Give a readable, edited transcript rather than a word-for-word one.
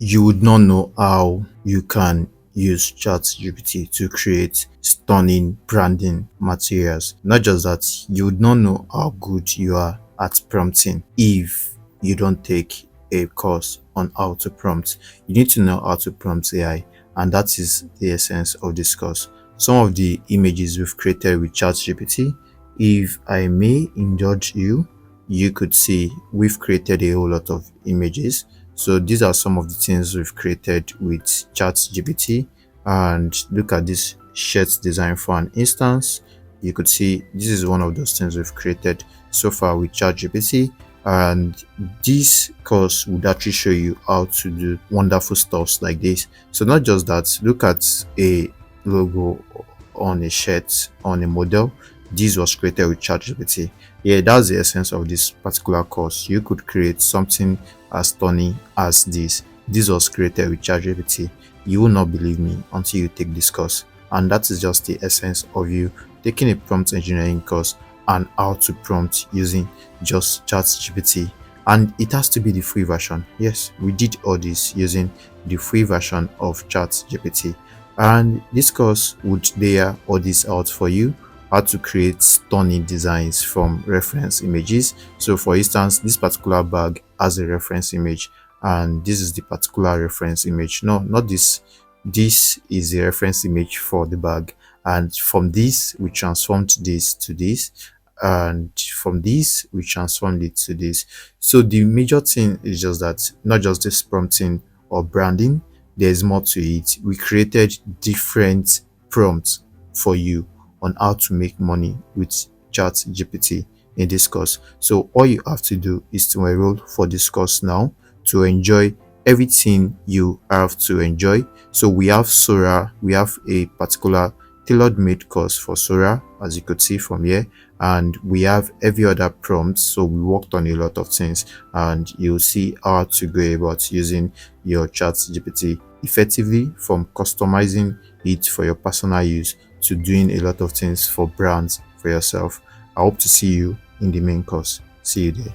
you would not know how you can use ChatGPT to create stunning branding materials. Not just that, you would not know how good you are at prompting if you don't take a course on how to prompt. You need to know how to prompt AI, and that is the essence of this course. Some of the images we've created with ChatGPT, if I may indulge you, you could see we've created a whole lot of images. So these are some of the things we've created with ChatGPT. And look at this shirt design for an instance. You could see this is one of those things we've created so far with ChatGPT. And this course would actually show you how to do wonderful stuffs like this. So not just that, look at a logo on a shirt on a model. This was created with ChatGPT. Yeah, that's the essence of this particular course. You could create something as stunning as this. This was created with ChatGPT. You will not believe me until you take this course. And that is just the essence of you taking a prompt engineering course and how to prompt using just ChatGPT. And it has to be the free version. Yes, we did all this using the free version of ChatGPT. And this course would lay all this out for you, how to create stunning designs from reference images. So for instance, this particular bag has a reference image, and this is the particular reference image. No, not this. This is the reference image for the bag, and from this we transformed this to this, and from this we transformed it to this. So the major thing is just that not just this prompting or branding, there's more to it. We created different prompts for you on how to make money with ChatGPT in this course. So all you have to do is to enroll for this course now to enjoy everything you have to enjoy. So we have Sora, we have a particular tailored made course for Sora, as you could see from here, and we have every other prompt. So we worked on a lot of things, and you'll see how to go about using your ChatGPT effectively, from customizing it for your personal use to doing a lot of things for brands for yourself. I hope to see you in the main course. See you there.